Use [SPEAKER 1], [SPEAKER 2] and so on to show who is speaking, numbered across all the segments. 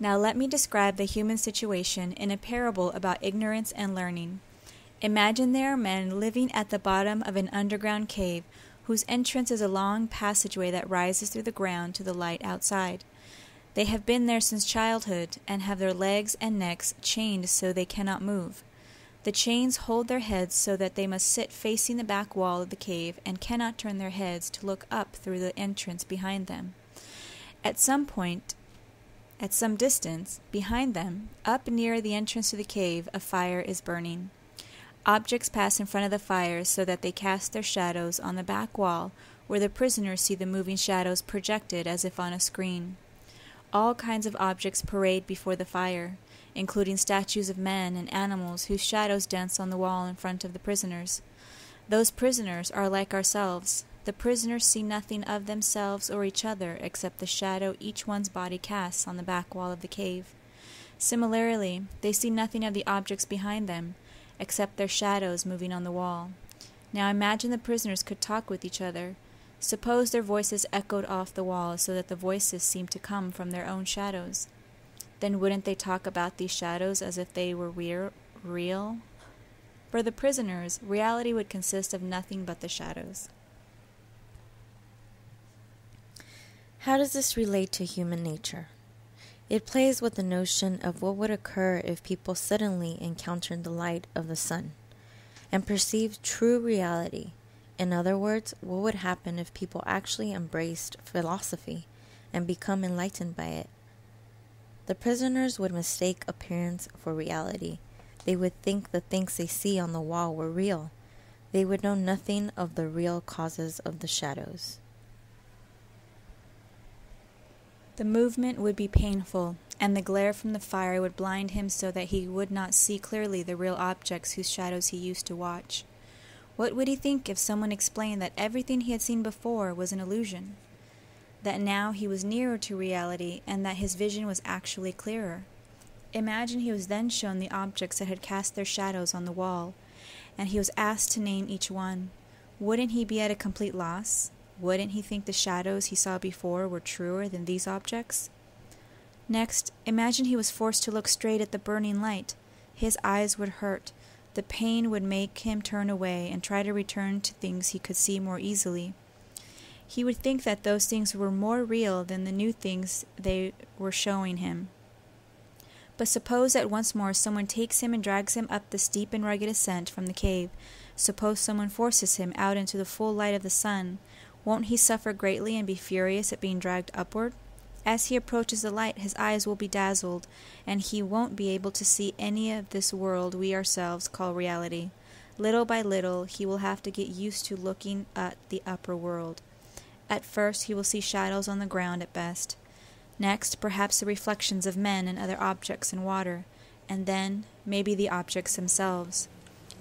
[SPEAKER 1] Now let me describe the human situation in a parable about ignorance and learning. Imagine there are men living at the bottom of an underground cave whose entrance is a long passageway that rises through the ground to the light outside. They have been there since childhood and have their legs and necks chained so they cannot move. The chains hold their heads so that they must sit facing the back wall of the cave and cannot turn their heads to look up through the entrance behind them. At some distance behind them, up near the entrance to the cave, a fire is burning. Objects pass in front of the fire so that they cast their shadows on the back wall, where the prisoners see the moving shadows projected as if on a screen. All kinds of objects parade before the fire, including statues of men and animals whose shadows dance on the wall in front of the prisoners. Those prisoners are like ourselves. The prisoners see nothing of themselves or each other except the shadow each one's body casts on the back wall of the cave. Similarly, they see nothing of the objects behind them, except their shadows moving on the wall. Now imagine the prisoners could talk with each other. Suppose their voices echoed off the wall so that the voices seemed to come from their own shadows. Then wouldn't they talk about these shadows as if they were real? For the prisoners, reality would consist of nothing but the shadows.
[SPEAKER 2] How does this relate to human nature? It plays with the notion of what would occur if people suddenly encountered the light of the sun and perceived true reality. In other words, what would happen if people actually embraced philosophy and become enlightened by it? The prisoners would mistake appearance for reality. They would think the things they see on the wall were real. They would know nothing of the real causes of the shadows.
[SPEAKER 1] The movement would be painful, and the glare from the fire would blind him so that he would not see clearly the real objects whose shadows he used to watch. What would he think if someone explained that everything he had seen before was an illusion? That now he was nearer to reality and that his vision was actually clearer? Imagine he was then shown the objects that had cast their shadows on the wall, and he was asked to name each one. Wouldn't he be at a complete loss? Wouldn't he think the shadows he saw before were truer than these objects? Next, imagine he was forced to look straight at the burning light. His eyes would hurt. The pain would make him turn away and try to return to things he could see more easily. He would think that those things were more real than the new things they were showing him. But suppose that once more someone takes him and drags him up the steep and rugged ascent from the cave. Suppose someone forces him out into the full light of the sun. Won't he suffer greatly and be furious at being dragged upward? As he approaches the light, his eyes will be dazzled, and he won't be able to see any of this world we ourselves call reality. Little by little, he will have to get used to looking at the upper world. At first, he will see shadows on the ground at best. Next, perhaps the reflections of men and other objects in water, and then, maybe the objects themselves.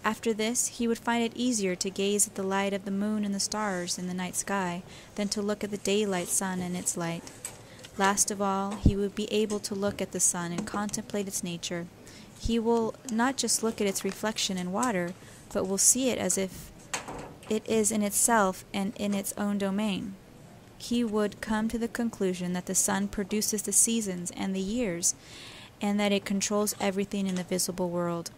[SPEAKER 1] After this, he would find it easier to gaze at the light of the moon and the stars in the night sky than to look at the daylight sun and its light. Last of all, he would be able to look at the sun and contemplate its nature. He will not just look at its reflection in water, but will see it as if it is in itself and in its own domain. He would come to the conclusion that the sun produces the seasons and the years, and that it controls everything in the visible world.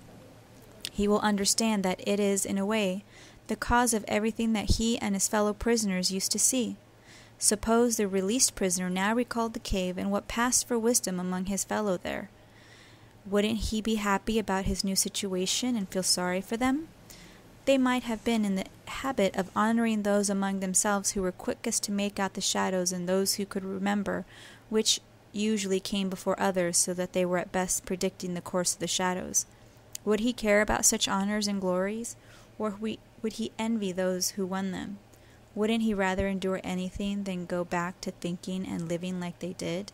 [SPEAKER 1] He will understand that it is, in a way, the cause of everything that he and his fellow prisoners used to see. Suppose the released prisoner now recalled the cave and what passed for wisdom among his fellow there. Wouldn't he be happy about his new situation and feel sorry for them? They might have been in the habit of honoring those among themselves who were quickest to make out the shadows and those who could remember, which usually came before others, so that they were at best predicting the course of the shadows. Would he care about such honors and glories, or would he envy those who won them? Wouldn't he rather endure anything than go back to thinking and living like they did?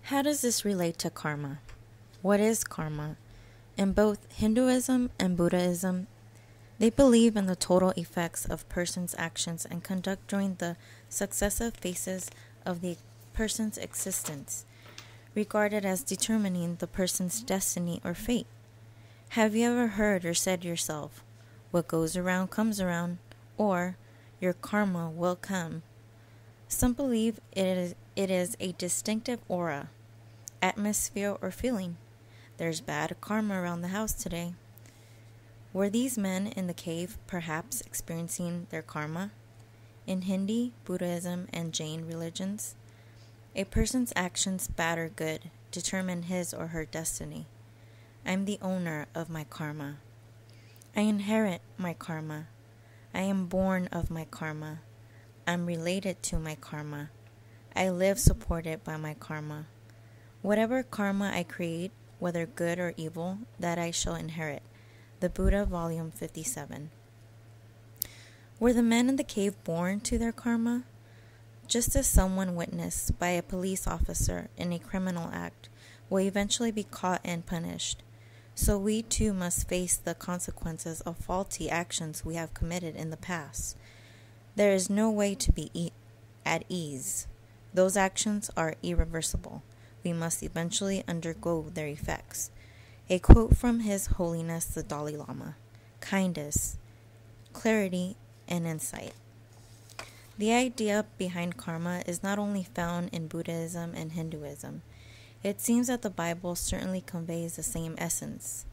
[SPEAKER 2] How does this relate to karma? What is karma? In both Hinduism and Buddhism, they believe in the total effects of persons' actions and conduct during the successive phases of the person's existence, regarded as determining the person's destiny or fate. Have you ever heard or said yourself, "What goes around comes around," or "Your karma will come"? Some believe it is a distinctive aura, atmosphere, or feeling. There's bad karma around the house today. Were these men in the cave perhaps experiencing their karma? In Hindi, Buddhism, and Jain religions, a person's actions, bad or good, determine his or her destiny. I'm the owner of my karma. I inherit my karma. I am born of my karma. I'm related to my karma. I live supported by my karma. Whatever karma I create, whether good or evil, that I shall inherit. The Buddha, Volume 57. Were the men in the cave born to their karma? Just as someone witnessed by a police officer in a criminal act will eventually be caught and punished, so we too must face the consequences of faulty actions we have committed in the past. There is no way to be at ease. Those actions are irreversible. We must eventually undergo their effects. A quote from His Holiness the Dalai Lama: kindness, clarity, and insight. The idea behind karma is not only found in Buddhism and Hinduism. It seems that the Bible certainly conveys the same essence.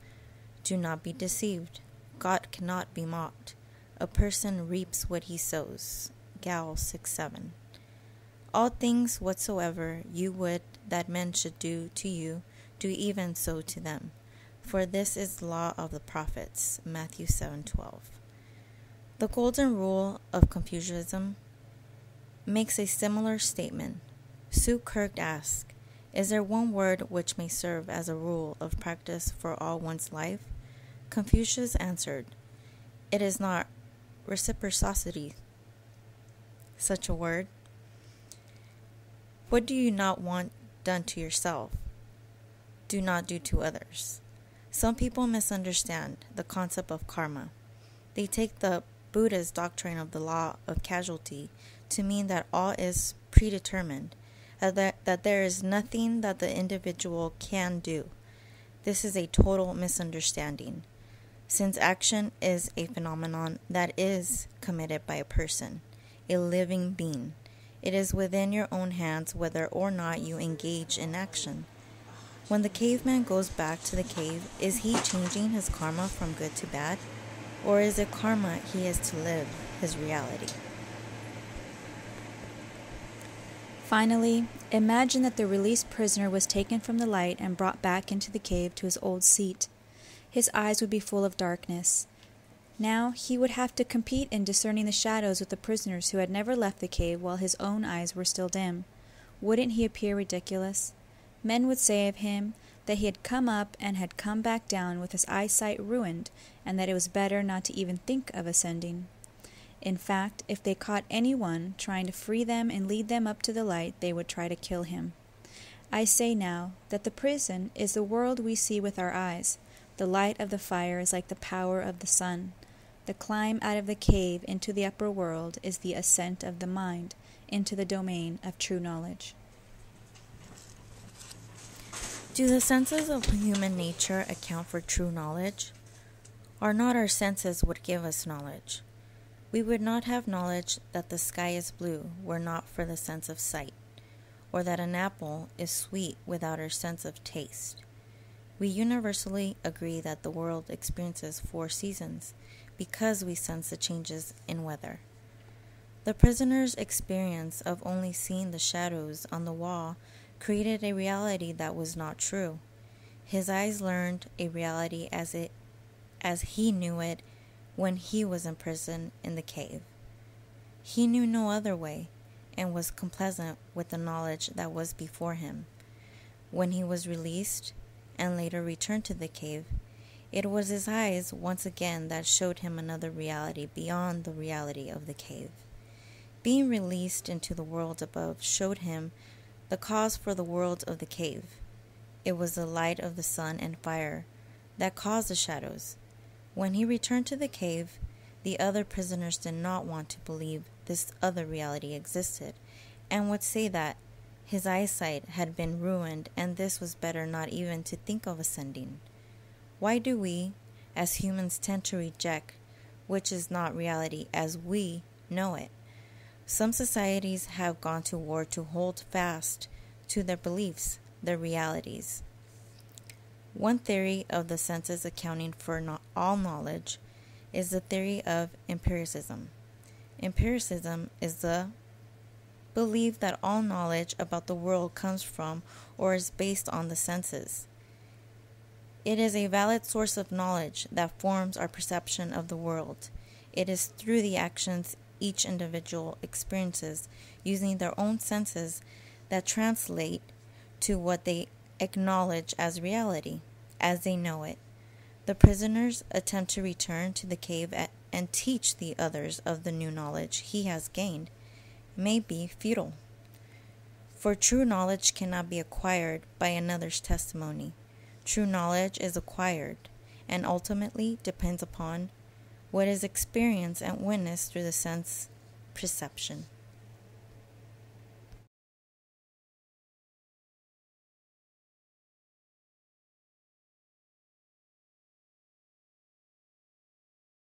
[SPEAKER 2] Do not be deceived. God cannot be mocked. A person reaps what he sows. Gal 6:7. All things whatsoever you would that men should do to you, do even so to them. For this is the law of the prophets. Matthew 7:12. The Golden Rule of Confucianism makes a similar statement. Sue Kirk asks, is there one word which may serve as a rule of practice for all one's life? Confucius answered, it is not reciprocity, such a word. What do you not want done to yourself? Do not do to others. Some people misunderstand the concept of karma. They take the Buddha's doctrine of the law of causality to mean that all is predetermined, that there is nothing that the individual can do. This is a total misunderstanding, since action is a phenomenon that is committed by a person, a living being. It is within your own hands whether or not you engage in action. When the caveman goes back to the cave, is he changing his karma from good to bad? Or is it karma he is to live, his reality?
[SPEAKER 1] Finally, imagine that the released prisoner was taken from the light and brought back into the cave to his old seat. His eyes would be full of darkness. Now he would have to compete in discerning the shadows with the prisoners who had never left the cave while his own eyes were still dim. Wouldn't he appear ridiculous? Men would say of him that he had come up and had come back down with his eyesight ruined, and that it was better not to even think of ascending. In fact, if they caught anyone trying to free them and lead them up to the light, they would try to kill him. I say now that the prison is the world we see with our eyes. The light of the fire is like the power of the sun. The climb out of the cave into the upper world is the ascent of the mind into the domain of true knowledge.
[SPEAKER 2] Do the senses of human nature account for true knowledge? Are not our senses what give us knowledge? We would not have knowledge that the sky is blue were not for the sense of sight, or that an apple is sweet without our sense of taste. We universally agree that the world experiences 4 seasons because we sense the changes in weather. The prisoner's experience of only seeing the shadows on the wall created a reality that was not true. His eyes learned a reality as he knew it when he was in prison in the cave. He knew no other way and was complacent with the knowledge that was before him. When he was released and later returned to the cave, it was his eyes once again that showed him another reality beyond the reality of the cave. Being released into the world above showed him the cause for the world of the cave. It was the light of the sun and fire that caused the shadows. When he returned to the cave, the other prisoners did not want to believe this other reality existed, and would say that his eyesight had been ruined and this was better not even to think of ascending. Why do we, as humans, tend to reject which is not reality as we know it? Some societies have gone to war to hold fast to their beliefs, their realities. One theory of the senses accounting for all knowledge is the theory of empiricism. Empiricism is the belief that all knowledge about the world comes from or is based on the senses. It is a valid source of knowledge that forms our perception of the world. It is through the actions each individual experiences using their own senses that translate to what they acknowledge as reality, as they know it. The prisoner's attempt to return to the cave and teach the others of the new knowledge he has gained may be futile. For true knowledge cannot be acquired by another's testimony. True knowledge is acquired and ultimately depends upon what is experienced and witnessed through the sense perception.